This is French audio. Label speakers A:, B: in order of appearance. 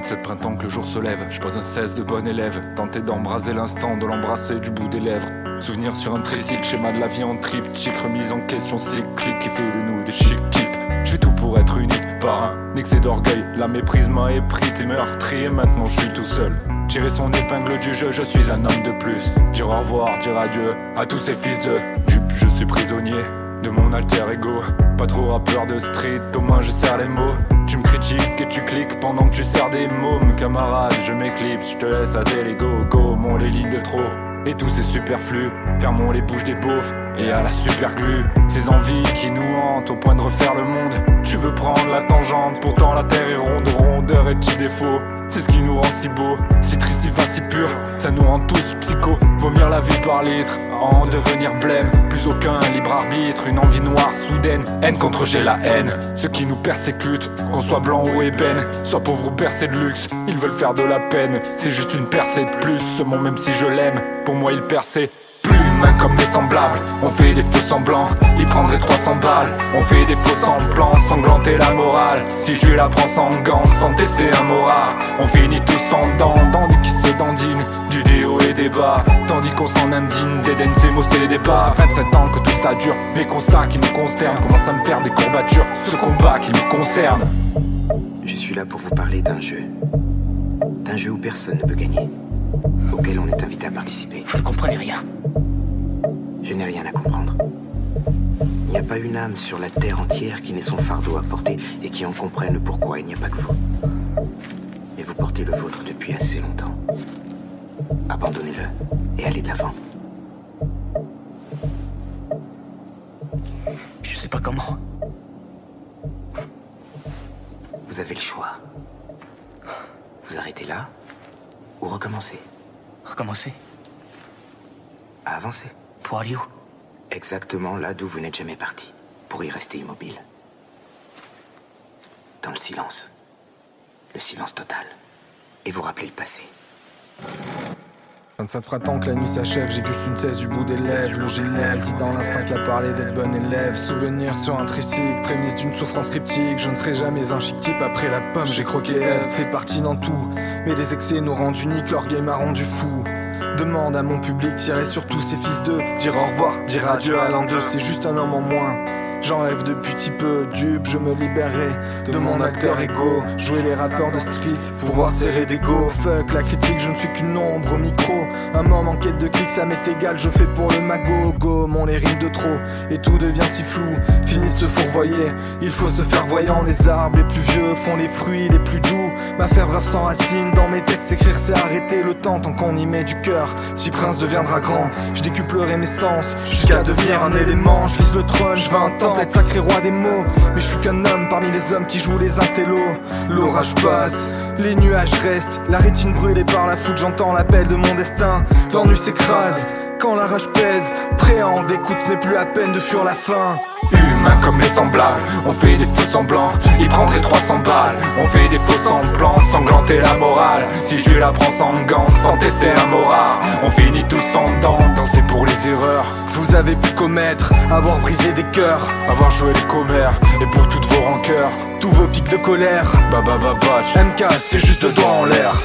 A: 27 printemps que le jour se lève, je pose un 16 de bon élève, tenter d'embraser l'instant, de l'embrasser du bout des lèvres. Souvenir sur un tricycle, schéma de la vie en triptyque, remise en question cyclique qui fait de nous des chic types. Je fais tout pour être unique, par un excès d'orgueil, la méprise m'a épris, t'es meurtri et maintenant je suis tout seul. Tirer son épingle du jeu, je suis un homme de plus. Dire au revoir, dire adieu à tous ces fils de dupe, je suis prisonnier de mon alter ego. Pas trop rappeur de street, au moins je serre les mots. Tu me critiques et tu cliques pendant que tu serres des mômes. Camarade, je m'éclipse, je te laisse à tes Lego. Gommons les lignes de trop et tout c'est superflu. Fermons les bouches des beaufs et à la super glue. Ces envies qui nous hantent au point de refaire le monde. Tu veux prendre la tangente, pourtant la terre est ronde. Rondeur et qui défaut, c'est ce qui nous rend si beau. Si triste, si fin, si pur, ça nous rend tous psycho. Vomir la vie par litre, en devenir blême. Plus aucun libre arbitre, une envie noire soudaine. Haine contre j'ai la haine, ceux qui nous persécutent. Qu'on soit blanc ou ébène, soit pauvre ou bercé de luxe. Ils veulent faire de la peine, c'est juste une percée de plus. Ce mot même si je l'aime, pour moi il perçait. Plus humain comme mes semblables, on fait des faux semblants. Ils prendraient 300 balles, on fait des faux semblants. Sanglanter la morale, si tu la prends sans gants. Santé c'est un moral, on finit tous en dents. Tandis qui se dandinent, du déo et des bas. Tandis qu'on s'en indigne, d'Éden ces mots c'est les débats. 27 ans que tout ça dure, des constats qui me consternent. Commence à me faire des courbatures, ce combat qui me concerne.
B: Je suis là pour vous parler d'un jeu. D'un jeu où personne ne peut gagner, auquel on est invité à participer.
C: Vous ne comprenez rien.
B: Je n'ai rien à comprendre. Il n'y a pas une âme sur la terre entière qui n'ait son fardeau à porter et qui en comprenne le pourquoi. Il n'y a pas que vous. Mais vous portez le vôtre depuis assez longtemps. Abandonnez-le et allez de l'avant.
C: Je sais pas comment.
B: Vous avez le choix. Vous arrêtez là ou recommencez.
C: Recommencer.
B: À avancer.
C: Pour aller où?
B: Exactement là d'où vous n'êtes jamais parti, pour y rester immobile. Dans le silence total, et vous rappelez le passé.
D: 27 printemps que la nuit s'achève, j'éguste une cesse du bout des lèvres. Le génial dit dans l'instinct qui a parlé d'être bon élève. Souvenir sur un tricycle, prémisse d'une souffrance cryptique. Je ne serai jamais un chic type, après la pomme j'ai croqué Ève. Fait partie dans tout, mais les excès nous rendent uniques, l'orgueil m'a rendu fou. Demande à mon public, tirer sur tous ces fils d'eux. Dire au revoir, dire adieu à l'un d'eux, c'est juste un homme en moins. J'enlève depuis petit peu, dupe, je me libérerai de mon acteur égo. Jouer les rappeurs de street, pouvoir serrer des go. Fuck la critique, je ne suis qu'une ombre au micro. Un homme en quête de clics, ça m'est égal, je fais pour le mago. Gommons les rimes de trop, et tout devient si flou. Fini de se fourvoyer, il faut se faire voyant. Les arbres les plus vieux font les fruits les plus doux. Ma ferveur s'enracine dans mes textes, écrire c'est arrêter le temps tant qu'on y met du cœur. Si Prince deviendra grand, je décuplerai mes sens jusqu'à devenir un élément. Je vise le trône, je veux un temps, être sacré roi des mots. Mais je suis qu'un homme parmi les hommes qui jouent les intellos. L'orage passe, les nuages restent, la rétine brûlée par la foudre, j'entends l'appel de mon destin. L'ennui s'écrase quand la rage pèse, prêt à en découdre, ce n'est plus à peine de fuir la faim.
A: Humain comme les semblables, on fait des faux semblants. Ils prendraient 300 balles, on fait des faux semblants. Sanglanter la morale, si tu la prends sans gants. Santé c'est un moral, on finit tous en dents. Danser pour les erreurs
D: que vous avez pu commettre, avoir brisé des cœurs,
A: avoir joué les commères, et pour toutes vos rancœurs,
D: tous vos pics de colère.
A: Bah,
D: MK c'est juste doigt en l'air.